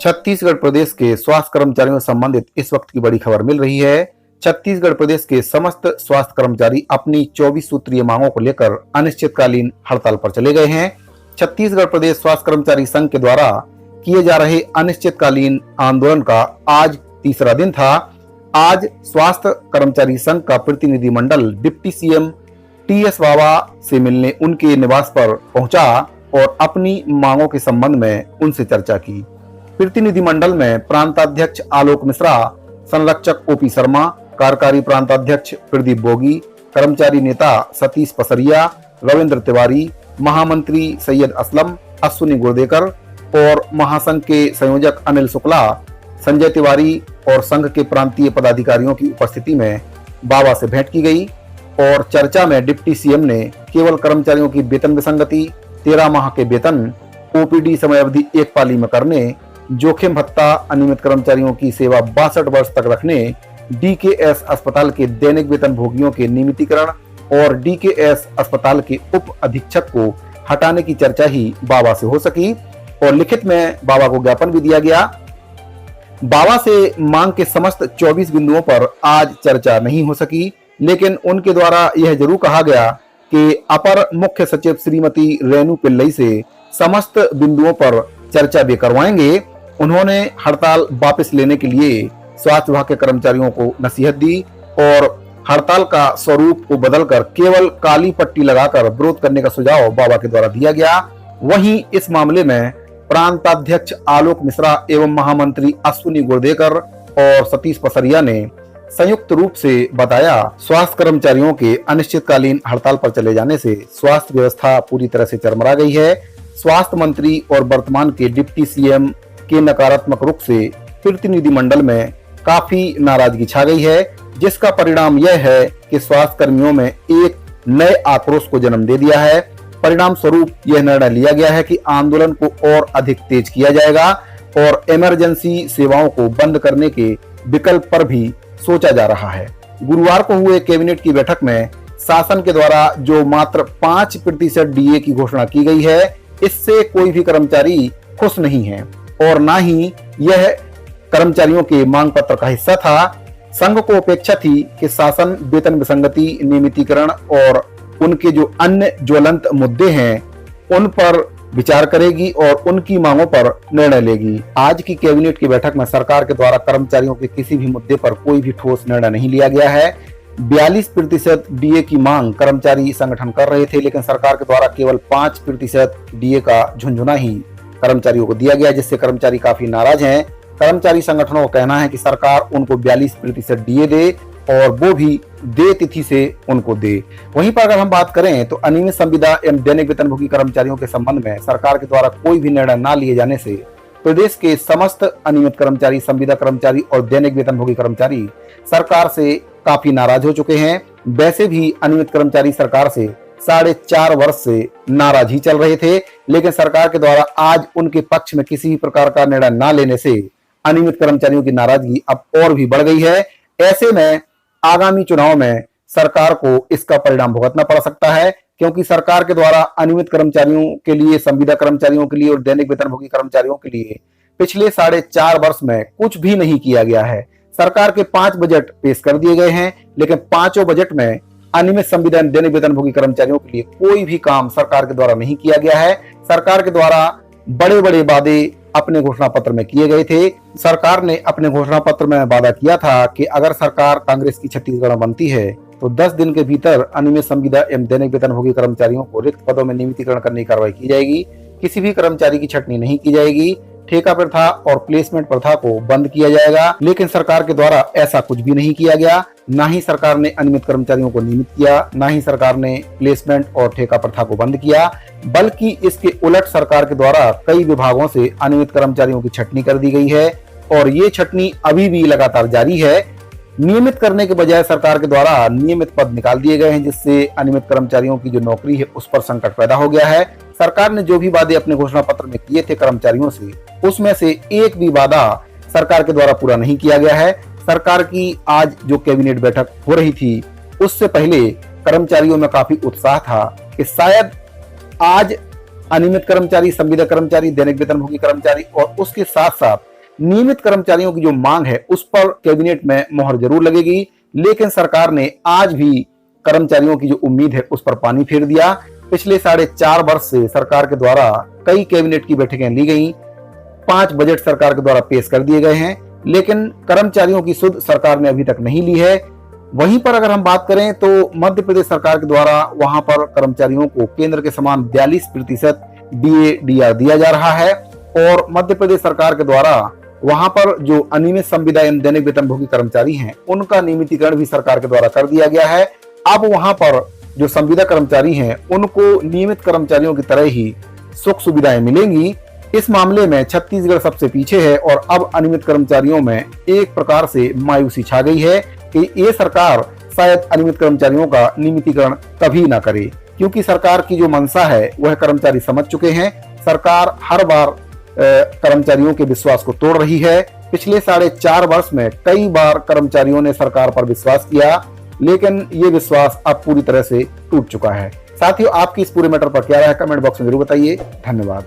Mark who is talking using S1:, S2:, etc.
S1: छत्तीसगढ़ प्रदेश के स्वास्थ्य कर्मचारियों से संबंधित इस वक्त की बड़ी खबर मिल रही है। छत्तीसगढ़ प्रदेश के समस्त स्वास्थ्य कर्मचारी अपनी 24 सूत्रीय मांगों को लेकर अनिश्चितकालीन हड़ताल पर चले गए हैं। छत्तीसगढ़ प्रदेश स्वास्थ्य कर्मचारी संघ के द्वारा किए जा रहे अनिश्चितकालीन आंदोलन का आज तीसरा दिन था। आज स्वास्थ्य कर्मचारी संघ का प्रतिनिधिमंडल डिप्टी सीएम टीएस बाबा से मिलने उनके निवास पर पहुंचा और अपनी मांगों के संबंध में उनसे चर्चा की। प्रतिनिधिमंडल में प्रांताध्यक्ष आलोक मिश्रा, संरक्षक ओपी शर्मा, कार्यकारी प्रांताध्यक्ष प्रदीप बोगी, कर्मचारी नेता सतीश पसरिया, रविंद्र तिवारी, महामंत्री सैयद असलम, अश्विनी गुर्देकर और महासंघ के संयोजक अनिल शुक्ला, संजय तिवारी और संघ के प्रांतीय पदाधिकारियों की उपस्थिति में बाबा से भेंट की गई और चर्चा में डिप्टी सीएम ने केवल कर्मचारियों की वेतन विसंगति, 13 माह के वेतन, ओपीडी समय अवधि एक पाली में करने, जोखिम भत्ता, अनियमित कर्मचारियों की सेवा 62 वर्ष तक रखने, डीकेएस अस्पताल के दैनिक वेतन भोगियों के नियमितीकरण और डीकेएस अस्पताल के उप अधीक्षक को हटाने की चर्चा ही बाबा से हो सकी और लिखित में बाबा को ज्ञापन भी दिया गया। बाबा से मांग के समस्त 24 बिंदुओं पर आज चर्चा नहीं हो सकी, लेकिन उनके द्वारा यह जरूर कहा गया कि अपर मुख्य सचिव श्रीमती रेणु पिल्लई से समस्त बिंदुओं पर चर्चा भी करवाएंगे। उन्होंने हड़ताल वापस लेने के लिए स्वास्थ्य विभाग के कर्मचारियों को नसीहत दी और हड़ताल का स्वरूप को बदलकर केवल काली पट्टी लगाकर विरोध करने का सुझाव बाबा के द्वारा दिया गया। वहीं इस मामले में प्रांताध्यक्ष आलोक मिश्रा एवं महामंत्री अश्विनी गुर्देकर और सतीश पसरिया ने संयुक्त रूप से बताया, स्वास्थ्य कर्मचारियों के अनिश्चितकालीन हड़ताल पर चले जाने से स्वास्थ्य व्यवस्था पूरी तरह से चरमरा गई है। स्वास्थ्य मंत्री और वर्तमान के डिप्टी सीएम के नकारात्मक रुख से प्रतिनिधिमंडल में काफी नाराजगी छा गई है, जिसका परिणाम यह है कि स्वास्थ्य कर्मियों में एक नए आक्रोश को जन्म दे दिया है। परिणाम स्वरूप यह निर्णय लिया गया है कि आंदोलन को और अधिक तेज किया जाएगा और इमरजेंसी सेवाओं को बंद करने के विकल्प पर भी सोचा जा रहा है। गुरुवार को हुए कैबिनेट की बैठक में शासन के द्वारा जो मात्र 5% डीए की घोषणा की गई है, इससे कोई भी कर्मचारी खुश नहीं है और ना ही यह कर्मचारियों के मांग पत्र का हिस्सा था। संघ को अपेक्षा थी कि शासन वेतन विसंगति, नियमितीकरण और उनके जो अन्य ज्वलंत मुद्दे हैं उन पर विचार करेगी और उनकी मांगों पर निर्णय लेगी। आज की कैबिनेट की बैठक में सरकार के द्वारा कर्मचारियों के किसी भी मुद्दे पर कोई भी ठोस निर्णय नहीं लिया गया है। 42% डीए की मांग कर्मचारी संगठन कर रहे थे, लेकिन सरकार के द्वारा केवल 5% डीए का झुंझुना ही कर्मचारियों को दिया गया, जिससे कर्मचारी काफी नाराज हैं। कर्मचारी संगठनों का कहना है कि सरकार उनको 42% डीए दे और वो भी दे तिथि से उनको दे। वहीं पर अगर हम बात करें तो अनियमित संविदा एवं दैनिक वेतनभोगी कर्मचारियों के संबंध में सरकार के द्वारा कोई भी निर्णय न लिए जाने से प्रदेश के समस्त अनियमित कर्मचारी, संविदा कर्मचारी और दैनिक वेतनभोगी कर्मचारी सरकार से काफी नाराज हो चुके हैं। वैसे भी अनियमित कर्मचारी सरकार से 4.5 वर्ष से नाराज ही चल रहे थे, लेकिन सरकार के द्वारा आज उनके पक्ष में किसी भी प्रकार का निर्णय न लेने से अनियमित कर्मचारियों की नाराजगी अब और भी बढ़ गई है। ऐसे में आगामी चुनाव में सरकार को इसका परिणाम भुगतना पड़ सकता है, क्योंकि सरकार के द्वारा अनियमित कर्मचारियों के लिए, संविदा कर्मचारियों के लिए और दैनिक वेतनभोगी कर्मचारियों के लिए पिछले 4.5 वर्ष में कुछ भी नहीं किया गया है। सरकार के 5 बजट पेश कर दिए गए हैं, लेकिन पांचों बजट में अनियमित संविदा दैनिक वेतनभोगी कर्मचारियों के लिए कोई भी काम सरकार के द्वारा नहीं किया गया है। सरकार के द्वारा बड़े बड़े वादे अपने घोषणा पत्र में किए गए थे। सरकार ने अपने घोषणा पत्र में वादा किया था कि अगर सरकार कांग्रेस की छत्तीसगढ़ में बनती है तो 10 दिन के भीतर अनियमित संविदा एवं दैनिक वेतनभोगी कर्मचारियों को रिक्त पदों में नियमितीकरण करने की कार्रवाई की जाएगी। किसी भी कर्मचारी की छटनी नहीं की जाएगी। ठेका प्रथा और प्लेसमेंट प्रथा को बंद किया जाएगा, लेकिन सरकार के द्वारा ऐसा कुछ भी नहीं किया गया। ना ही सरकार ने अनियमित कर्मचारियों को नियमित किया, ना ही सरकार ने प्लेसमेंट और ठेका प्रथा को बंद किया, बल्कि इसके उलट सरकार के द्वारा कई विभागों से अनियमित कर्मचारियों की छटनी कर दी गई है और ये छटनी अभी भी लगातार जारी है। नियमित करने के बजाय सरकार के द्वारा नियमित पद निकाल दिए गए हैं, जिससे अनियमित कर्मचारियों की जो नौकरी है उस पर संकट पैदा हो गया है। सरकार ने जो भी वादे अपने घोषणा पत्र में किए थे कर्मचारियों से, उसमें से एक भी वादा सरकार के द्वारा पूरा नहीं किया गया है। सरकार की आज जो कैबिनेट बैठक हो रही थी, उससे पहले कर्मचारियों में काफी उत्साह था कि शायद आज अनियमित कर्मचारी, संविदा कर्मचारी, दैनिक वेतनभोगी कर्मचारी और उसके साथ साथ नियमित कर्मचारियों की जो मांग है उस पर कैबिनेट में मोहर जरूर लगेगी, लेकिन सरकार ने आज भी कर्मचारियों की जो उम्मीद है उस पर पानी फेर दिया। पिछले 4.5 वर्ष से सरकार के द्वारा कई कैबिनेट की बैठकें ली गई, 5 बजट सरकार के द्वारा पेश कर दिए गए हैं, लेकिन कर्मचारियों की सुध सरकार ने अभी तक नहीं ली है। वहीं पर अगर हम बात करें तो मध्य प्रदेश सरकार के द्वारा वहां पर कर्मचारियों को केंद्र के समान 42% DA/DR दिया जा रहा है, और मध्य प्रदेश सरकार के द्वारा वहां पर जो अनियमित संविदा एवं दैनिक वेतनभोगी कर्मचारी हैं उनका नियमितीकरण भी सरकार के द्वारा कर दिया गया है। अब वहां पर जो संविदा कर्मचारी हैं उनको नियमित कर्मचारियों की तरह ही सुख सुविधाएं मिलेंगी। इस मामले में छत्तीसगढ़ सबसे पीछे है, और अब अनियमित कर्मचारियों में एक प्रकार से मायूसी छा गई है कि ये सरकार शायद अनियमित कर्मचारियों का नियमितीकरण कभी ना करे, क्योंकि सरकार की जो मंशा है वह कर्मचारी समझ चुके हैं। सरकार हर बार कर्मचारियों के विश्वास को तोड़ रही है। पिछले 4.5 वर्ष में कई बार कर्मचारियों ने सरकार पर विश्वास किया, लेकिन ये विश्वास अब पूरी तरह से टूट चुका है। साथियों, आपकी इस पूरे मैटर पर क्या राय है कमेंट बॉक्स में जरूर बताइए। धन्यवाद।